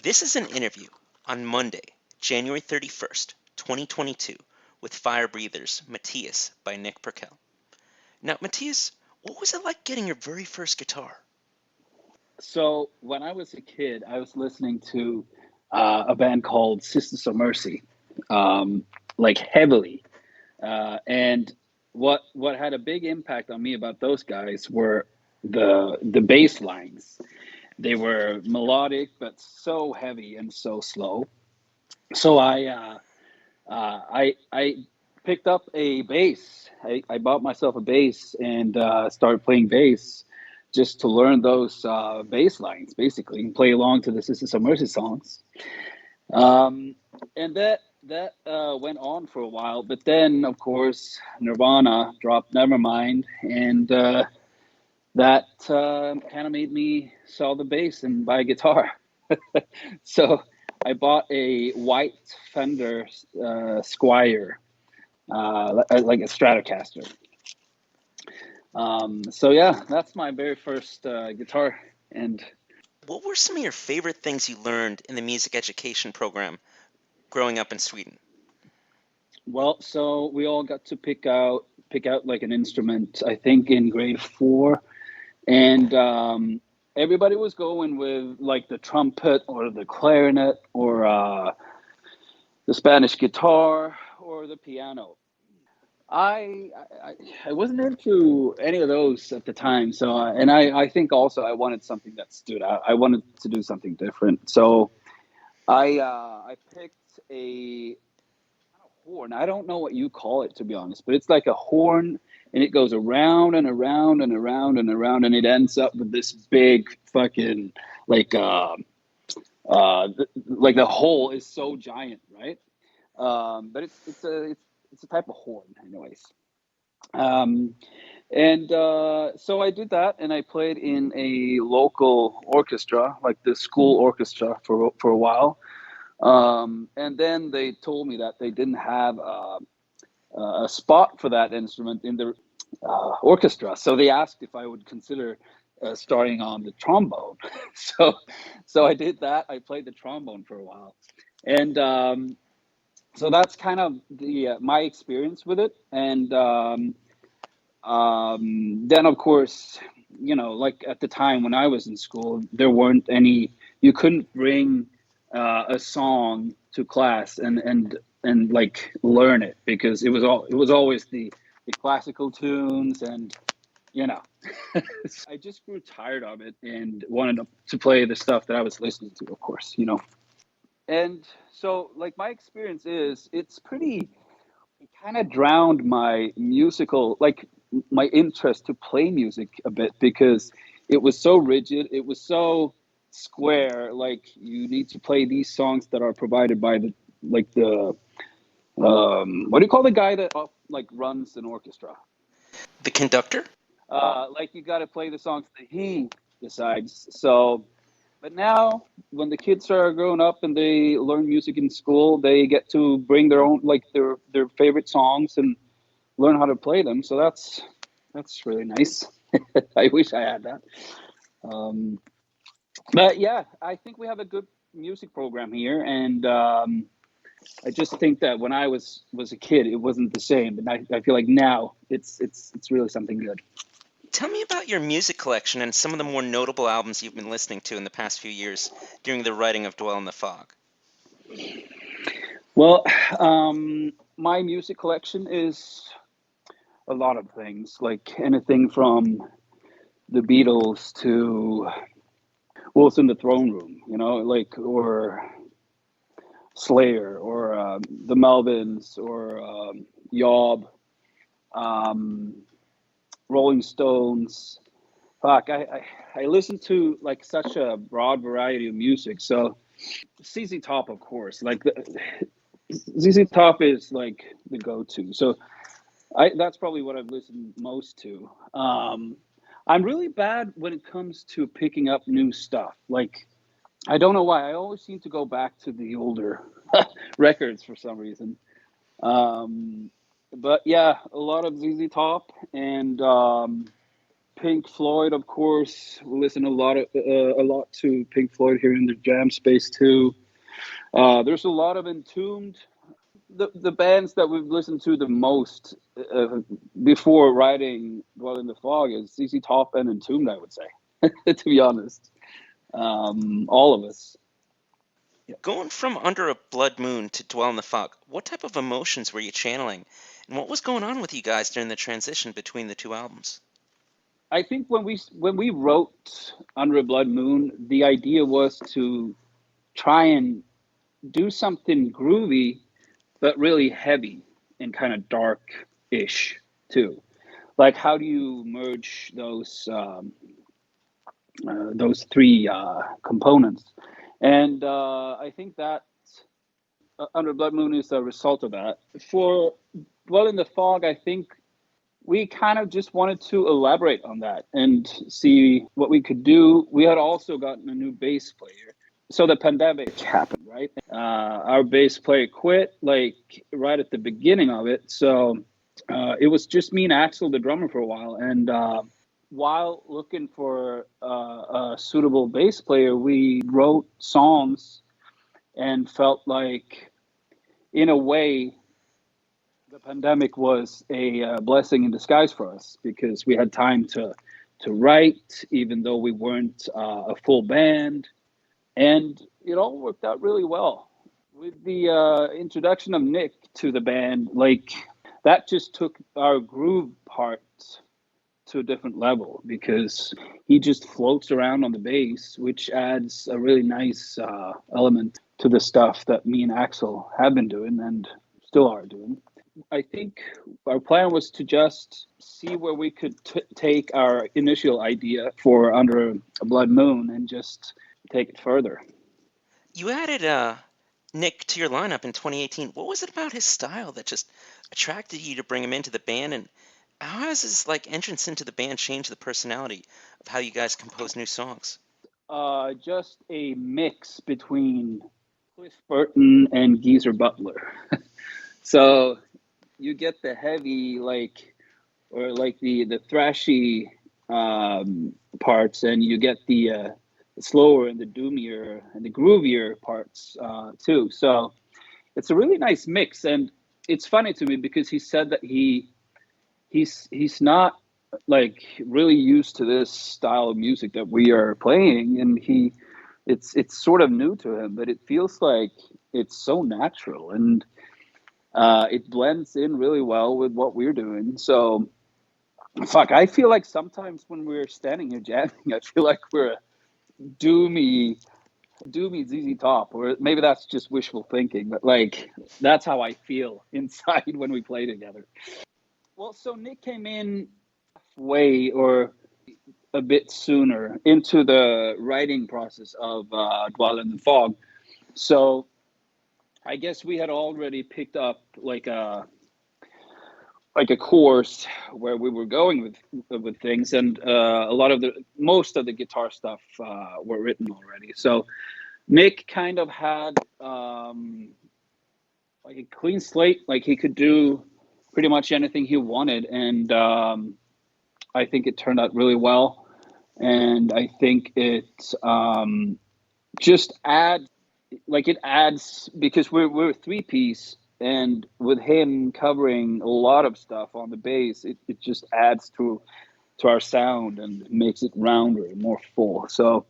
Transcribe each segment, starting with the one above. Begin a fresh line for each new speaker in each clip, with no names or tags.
This is an interview on Monday, January 31st, 2022, with Firebreathers Mattias by Nick Perkel. Now, Mattias, what was it like getting your very first guitar?
So when I was a kid, I was listening to a band called Sisters of Mercy, like heavily. And what had a big impact on me about those guys were the bass lines. They were melodic, but so heavy and so slow. So I picked up a bass. I bought myself a bass and started playing bass just to learn those bass lines, basically, and play along to the Sisters of Mercy songs. Um, and that went on for a while, but then of course Nirvana dropped Nevermind, and that kind of made me sell the bass and buy a guitar. So I bought a white Fender Squire, like a Stratocaster. So yeah, that's my very first guitar. And
What were some of your favorite things you learned in the music education program growing up in Sweden?
well, so we all got to pick out like an instrument. I think in grade four, and everybody was going with like the trumpet or the clarinet or the Spanish guitar or the piano. I wasn't into any of those at the time. So and I think also I wanted something that stood out. I wanted to do something different. So I picked a horn. I don't know what you call it, to be honest, but it's like a horn, and it goes around and around and around and around, and it ends up with this big fucking like like the hole is so giant, right? But it's a type of horn, anyways. Um, and so I did that, and I played in a local orchestra, like the school orchestra, for a while. And then they told me that they didn't have a spot for that instrument in the orchestra. So they asked if I would consider starting on the trombone. so so I did that. I played the trombone for a while, and so that's kind of the my experience with it. And then of course, like at the time when I was in school, there weren't any. You couldn't bring a song to class and like learn it, because it was always the classical tunes, and you know I just grew tired of it and wanted to play the stuff that I was listening to, of course. And so like my experience is it's pretty, it kind of drowned my musical, like my interest to play music a bit, because it was so rigid, it was so square, like you need to play these songs that are provided by the what do you call the guy that like runs an orchestra?
The conductor?
Like you got to play the songs that he decides. So but now when the kids are growing up and they learn music in school, they get to bring their own, like their favorite songs, and learn how to play them. So that's really nice. I wish I had that. Um, but yeah, I think we have a good music program here, and I just think that when I was a kid, it wasn't the same, and I feel like now it's really something good.
Tell me about your music collection and some of the more notable albums you've been listening to in the past few years during the writing of Dwell in the Fog.
Well, my music collection is a lot of things, like anything from the Beatles to Wolves in the Throne Room, like, or Slayer, or the Melvins, or Yob, um, Rolling Stones. Fuck, I listen to like such a broad variety of music. So ZZ Top, of course, like ZZ Top is like the go-to. So that's probably what I've listened most to. I'm really bad when it comes to picking up new stuff. Like, I don't know why. I always seem to go back to the older records for some reason. But yeah, a lot of ZZ Top and Pink Floyd, of course. We listen a lot to Pink Floyd here in the jam space too. There's a lot of Entombed. The bands that we've listened to the most before writing Dwell in the Fog is ZZ Top and Entombed, I would say, to be honest. All of us.
Going from Under a Blood Moon to Dwell in the Fog, what type of emotions were you channeling? And what was going on with you guys during the transition between the two albums?
I think when we wrote Under a Blood Moon, the idea was to try and do something groovy, but really heavy and kind of dark-ish too. Like, how do you merge those three components? And I think that Under Blood Moon is a result of that. For Dwell in the Fog, I think we kind of just wanted to elaborate on that and see what we could do. We had also gotten a new bass player. So the pandemic happened, right? Our bass player quit like right at the beginning of it. So it was just me and Axel, the drummer, for a while. And while looking for a suitable bass player, we wrote songs and felt like, in a way, the pandemic was a blessing in disguise for us because we had time to write, even though we weren't a full band, and it all worked out really well. With the introduction of Nick to the band, like that just took our groove part to a different level because he just floats around on the bass, which adds a really nice element to the stuff that me and Axel have been doing and still are doing. I think our plan was to just see where we could take our initial idea for Under a Blood Moon and just take it further.
You added Nick to your lineup in 2018. What was it about his style that just attracted you to bring him into the band? And how has his entrance into the band changed the personality of how you guys compose new songs?
Just a mix between Cliff Burton and Geezer Butler. So you get the heavy, the thrashy parts, and you get the slower and the doomier and the groovier parts too. So it's a really nice mix, and it's funny to me because he said that he's not like really used to this style of music that we are playing, and it's sort of new to him, but it feels like it's so natural and it blends in really well with what we're doing. So, fuck, I feel like sometimes when we're standing here jamming, I feel like we're a doomy ZZ Top, or maybe that's just wishful thinking, but like that's how I feel inside when we play together. Well, so Nick came in halfway or a bit sooner into the writing process of Dwell in the Fog. So I guess we had already picked up like a course where we were going with things, and most of the guitar stuff were written already. So Nick kind of had like a clean slate, like he could do pretty much anything he wanted, and I think it turned out really well. And I think it just adds because we're a three piece, and with him covering a lot of stuff on the bass, it just adds to our sound and makes it rounder and more full. So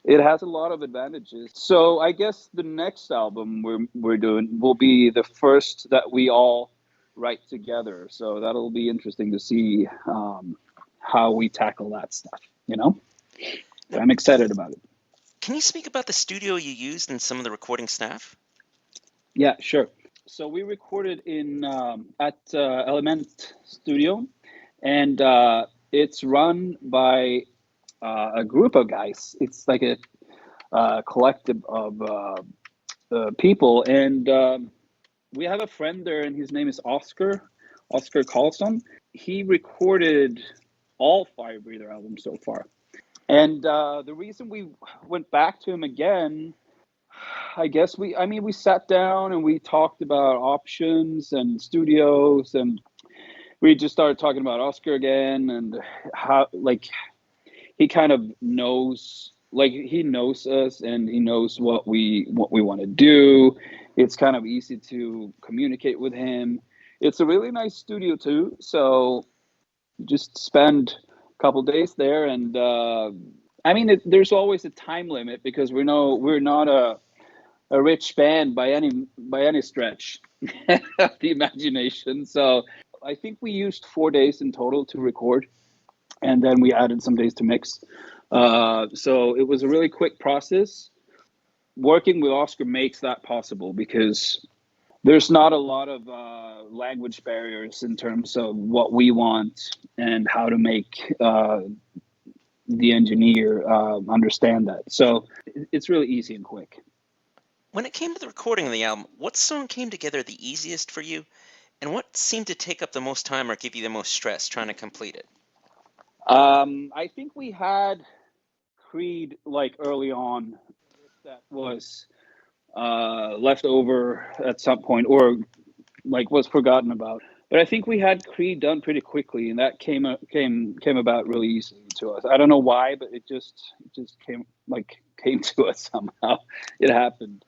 it has a lot of advantages. So I guess the next album we're doing will be the first that we all write together. So that'll be interesting to see how we tackle that stuff, you know? So I'm excited about it.
Can you speak about the studio you used and some of the recording staff?
Yeah, sure. So we recorded at Element Studio, and it's run by a group of guys. It's like a collective of people, and we have a friend there, and his name is Oscar Carlson. He recorded all Firebreather albums so far. And the reason we went back to him again, I guess we sat down and we talked about options and studios, and we just started talking about Oscar again, and how like he kind of knows, like he knows us, and he knows what we want to do. It's kind of easy to communicate with him. It's a really nice studio too, so just spend a couple days there, and I mean, there's always a time limit because we're not a rich band by any stretch of the imagination. So I think we used 4 days in total to record, and then we added some days to mix. So it was a really quick process. Working with Oscar makes that possible because there's not a lot of language barriers in terms of what we want and how to make the engineer understand that. So it's really easy and quick.
When it came to the recording of the album, what song came together the easiest for you, and what seemed to take up the most time or give you the most stress trying to complete it?
I think we had Creed like early on that was left over at some point, or like was forgotten about. But I think we had Creed done pretty quickly, and that came about really easily to us. I don't know why, but it just came to us somehow. It happened.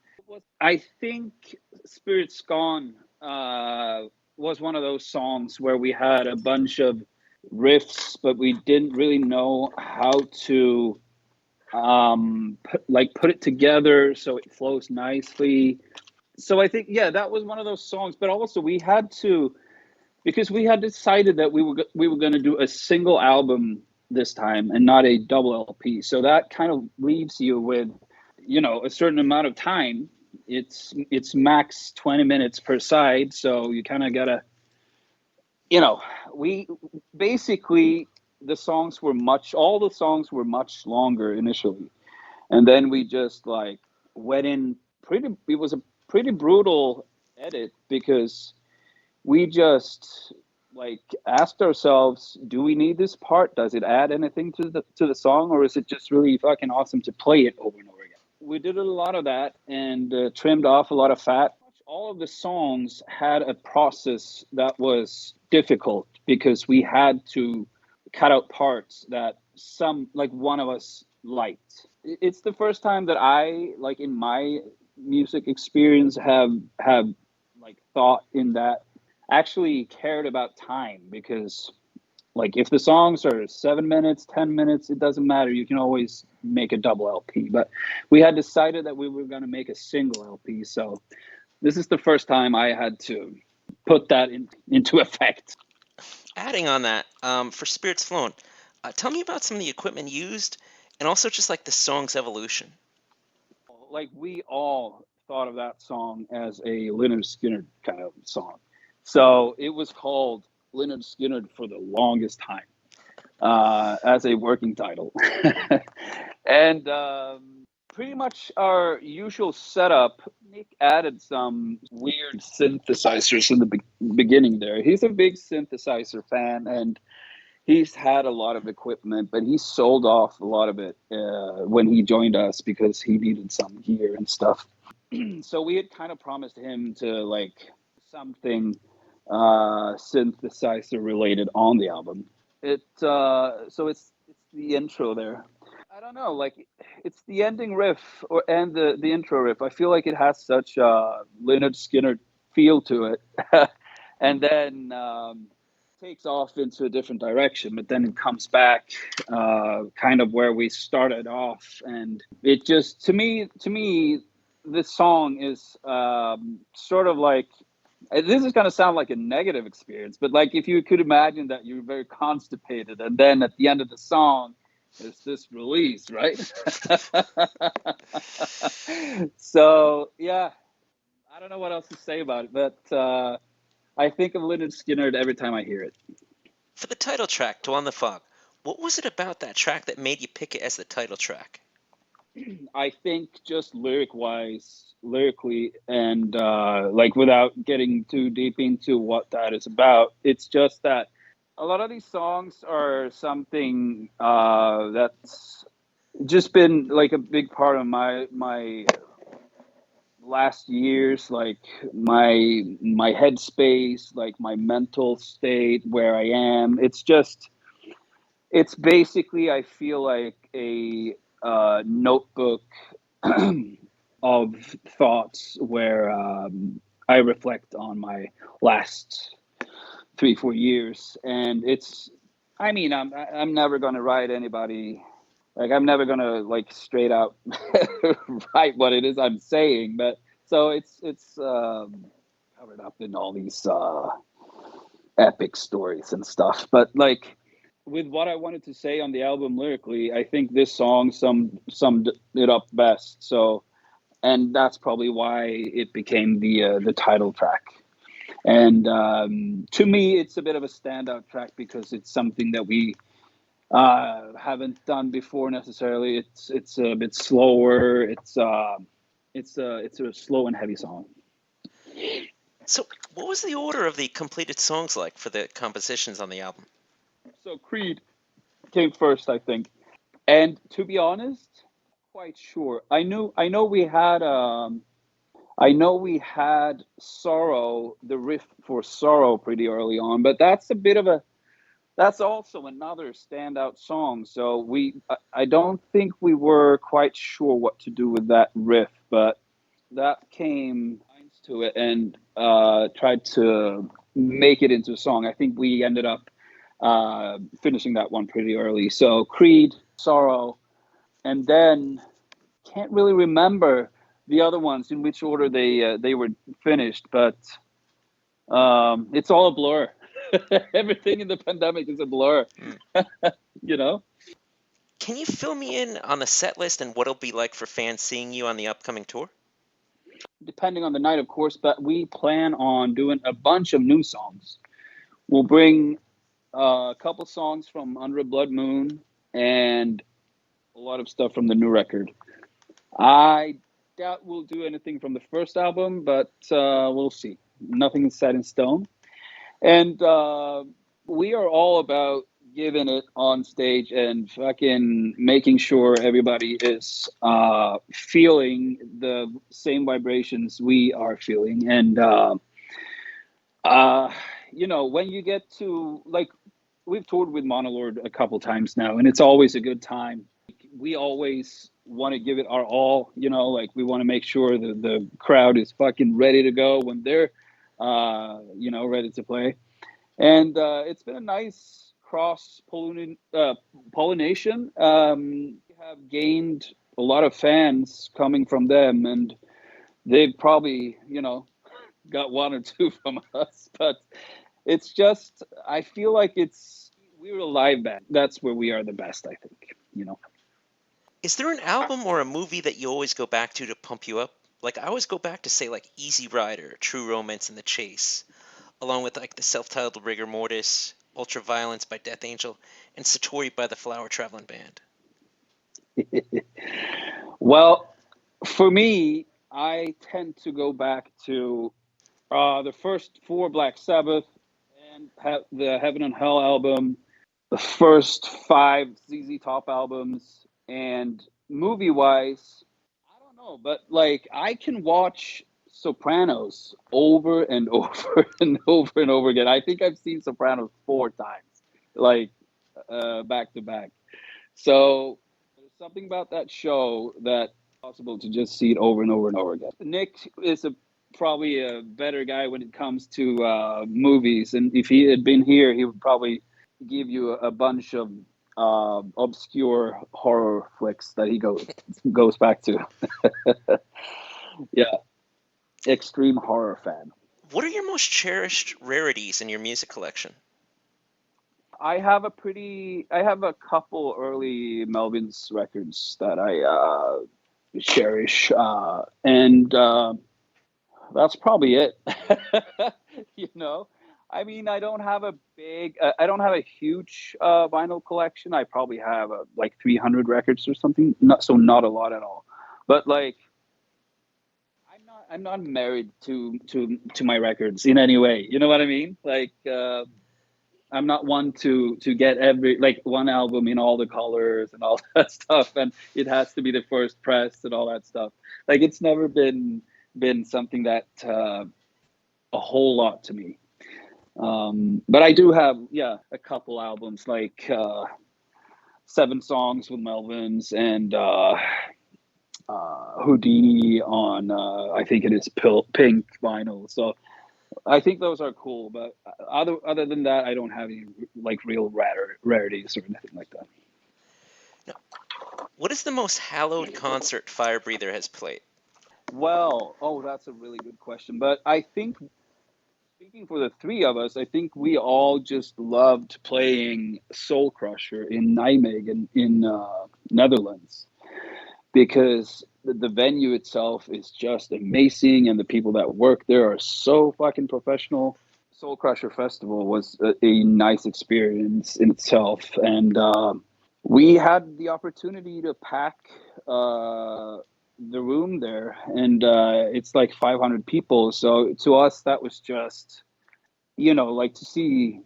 I think Spirits Gone was one of those songs where we had a bunch of riffs, but we didn't really know how to put it together so it flows nicely. So I think, yeah, that was one of those songs. But also we had to, because we had decided that we were going to do a single album this time and not a double LP. So that kind of leaves you with, a certain amount of time. It's max 20 minutes per side, so you kind of gotta, we basically, all the songs were much longer initially, and then we just like went in pretty. It was a pretty brutal edit because we just like asked ourselves, do we need this part? Does it add anything to the song, or is it just really fucking awesome to play it over and over again? We did a lot of that and trimmed off a lot of fat. All of the songs had a process that was difficult because we had to cut out parts that one of us liked. It's the first time that I, like in my music experience, have like thought in that, actually cared about time, because like if the songs are 7 minutes, 10 minutes, it doesn't matter. You can always make a double LP. But we had decided that we were going to make a single LP. So this is the first time I had to put that into effect.
Adding on that, for Spirits Flown, tell me about some of the equipment used and also just like the song's evolution.
Like we all thought of that song as a Leonard Skinner kind of song. So it was called Leonard Skinner for the longest time as a working title. And pretty much our usual setup. Nick added some weird synthesizers in the beginning there. He's a big synthesizer fan, and he's had a lot of equipment, but he sold off a lot of it when he joined us because he needed some gear and stuff. So we had kind of promised him to like something synthesizer related on the album. So it's the intro there. I don't know, like it's the ending riff and the intro riff. I feel like it has such a Leonard Skinner feel to it, and then takes off into a different direction, but then it comes back kind of where we started off, and it just to me this song is sort of like, this is going to sound like a negative experience, but like if you could imagine that you're very constipated and then at the end of the song there's this release, right? So yeah, I don't know what else to say about it, but I think of Leonard Skinner every time I hear it.
For the title track, Dwell in the Fog, what was it about that track that made you pick it as the title track?
I think just lyrically, and like without getting too deep into what that is about, it's just that a lot of these songs are something that's just been like a big part of my last years, like my headspace, like my mental state, where I am. It's basically, I feel like a notebook of thoughts where I reflect on my last 3 4 years, and it's. I mean, I'm never gonna write anybody. Like, I'm never gonna like straight out write what it is I'm saying, but so it's covered up in all these epic stories and stuff. But like, with what I wanted to say on the album lyrically, I think this song summed it up best. So, and that's probably why it became the title track. And to me, it's a bit of a standout track because it's something that we haven't done before necessarily. It's a bit slower. It's a slow and heavy song.
So, what was the order of the completed songs like for the compositions on the album?
So Creed came first, I think. And to be honest, quite sure. I know we had Sorrow, the riff for Sorrow pretty early on, but that's also another standout song. So I don't think we were quite sure what to do with that riff, but that came to it and tried to make it into a song. I think we ended up finishing that one pretty early. So Creed, Sorrow, and then can't really remember the other ones in which order they were finished, but it's all a blur. Everything in the pandemic is a blur, you know.
Can you fill me in on the set list and what it'll be like for fans seeing you on the upcoming tour?
Depending on the night, of course, but we plan on doing a bunch of new songs. We'll bring a couple songs from Under a Blood Moon and a lot of stuff from the new record. I doubt we'll do anything from the first album, but we'll see. Nothing is set in stone. And we are all about giving it on stage and fucking making sure everybody is feeling the same vibrations we are feeling. And, when you get to, like, we've toured with Monolord a couple times now, and it's always a good time. We always want to give it our all, like we want to make sure that the crowd is fucking ready to go when they're, ready to play. And it's been a nice cross pollination. We have gained a lot of fans coming from them, and they've probably, got one or two from us. But it's just, I feel like we're a live band. That's where we are the best, I think.
Is there an album or a movie that you always go back to pump you up? Like, I always go back to, say, like Easy Rider, True Romance, and The Chase, along with like the self-titled Rigor Mortis, Ultraviolence by Death Angel, and Satori by the Flower Traveling Band.
Well, for me, I tend to go back to the first four Black Sabbath and the Heaven and Hell album, the first five ZZ Top albums, and movie-wise, I don't know, but like I can watch Sopranos over and over and over and over again. I think I've seen Sopranos 4 times, like back to back. So there's something about that show that it's possible to just see it over and over and over again. Nick is probably a better guy when it comes to movies, and if he had been here, he would probably give you a bunch of obscure horror flicks that he goes back to. Yeah, extreme horror fan.
What are your most cherished rarities in your music collection?
I have a couple early Melvins records that I cherish, and that's probably it. I mean, I don't have a huge vinyl collection. I probably have like 300 records or something. Not a lot at all. But like, I'm not married to my records in any way. You know what I mean? Like, I'm not one to get one album in all the colors and all that stuff, and it has to be the first press and all that stuff. Like, it's never been been something that a whole lot to me. But I do have, yeah, a couple albums like 7 songs with Melvins and Houdini on I think it is Pink vinyl. So I think those are cool. But other than that, I don't have any like real rarities or anything like that.
Now, what is the most hallowed concert Firebreather has played?
Well, oh, that's a really good question. But I think, speaking for the three of us, I think we all just loved playing Soul Crusher in Nijmegen in Netherlands, because the venue itself is just amazing and the people that work there are so fucking professional. Soul Crusher Festival was a nice experience in itself, and we had the opportunity to pack the room there, and it's like 500 people. So to us, that was just, like to see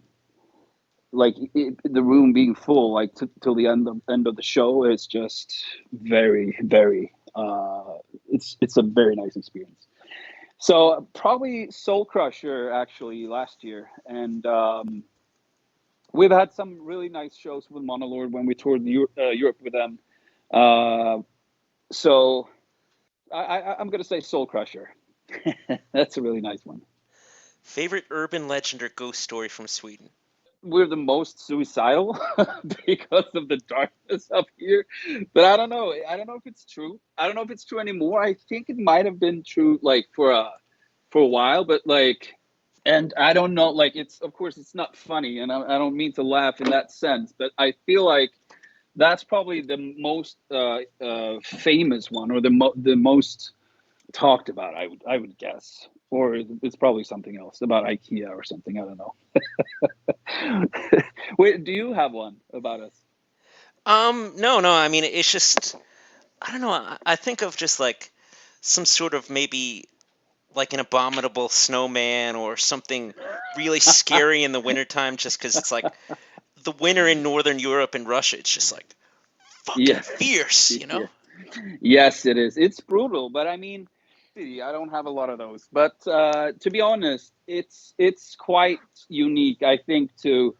like the room being full, like till the end of the show. It's just very, very. It's a very nice experience. So probably Soul Crusher actually last year, and we've had some really nice shows with Monolord when we toured Europe with them. So I'm gonna say Soul Crusher. That's a really nice one.
Favorite urban legend or ghost story from Sweden?
We're the most suicidal because of the darkness up here. But I don't know. I don't know if it's true. I don't know if it's true anymore. I think it might have been true like for a while, but like, and I don't know. Like, it's, of course it's not funny, and I don't mean to laugh in that sense, but I feel like that's probably the most famous one, or the most talked about. I would guess, or it's probably something else about IKEA or something. I don't know. Wait, do you have one about us?
No. I mean, it's just I don't know. I think of just like some sort of maybe like an abominable snowman or something really scary in the wintertime, just because it's like the winter in Northern Europe and Russia. It's just like fucking
Yeah,
fierce, you
yeah.
know?
Yes, it is. It's brutal, but I mean, I don't have a lot of those. But to be honest, it's quite unique. I think to,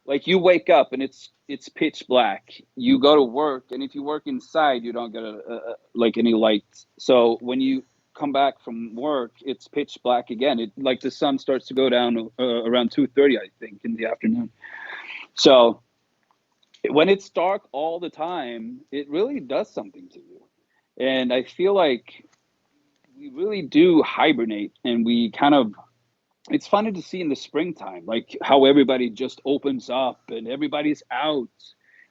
like, you wake up and it's pitch black. You go to work, and if you work inside, you don't get like any light. So when you come back from work, it's pitch black again. It, like, the sun starts to go down around 2:30, I think, in the afternoon. So when it's dark all the time, it really does something to you. And I feel like we really do hibernate, and we kind of, it's funny to see in the springtime, like how everybody just opens up and everybody's out,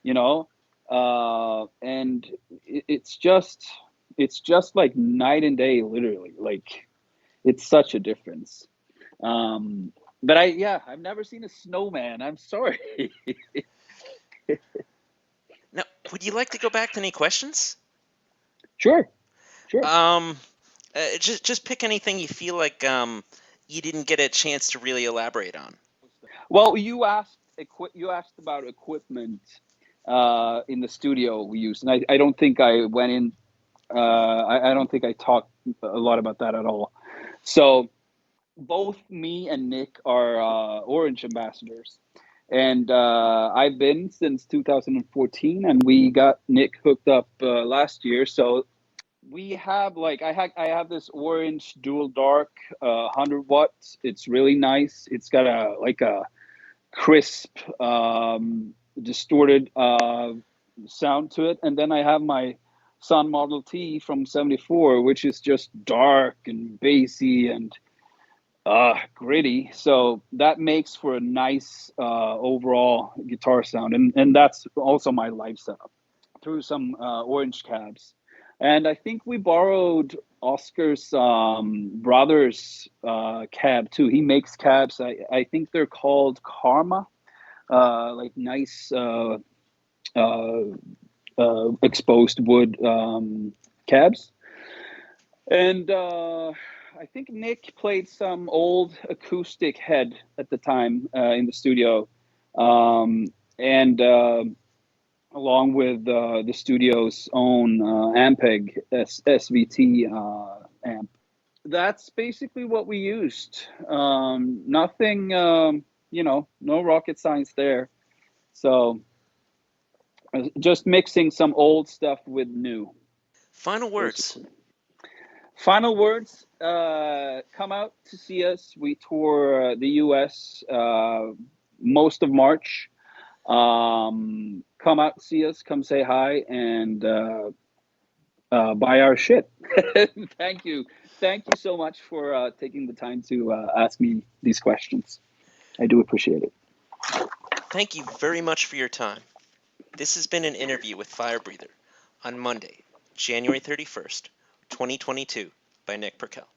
you know? And it's just like night and day, literally. Like, it's such a difference. But yeah, I've never seen a snowman. I'm sorry.
Now, would you like to go back to any questions?
Sure, sure.
Um, just pick anything you feel like you didn't get a chance to really elaborate on.
Well, you asked about equipment in the studio we use, and I don't think I went in. I don't think I talked a lot about that at all. So both me and Nick are Orange ambassadors, and I've been since 2014, and we got Nick hooked up last year. So we have, like, I have this Orange Dual Dark 100 watts. It's really nice. It's got a crisp, distorted sound to it. And then I have my Sun Model T from '74, which is just dark and bassy and gritty. So that makes for a nice overall guitar sound. And that's also my live setup through some Orange cabs. And I think we borrowed Oscar's brother's cab too. He makes cabs. I think they're called Karma, like nice uh, exposed wood cabs. And I think Nick played some old acoustic head at the time in the studio. And along with the studio's own Ampeg SVT amp. that's basically what we used. Nothing, no rocket science there. So just mixing some old stuff with new,
Final words.
basically. Final words, come out to see us. We tour the US most of March. Come out to see us, come say hi, and buy our shit. Thank you. Thank you so much for taking the time to ask me these questions. I do appreciate it.
Thank you very much for your time. This has been an interview with Firebreather on Monday, January 31st, 2022, by Nick Perkel.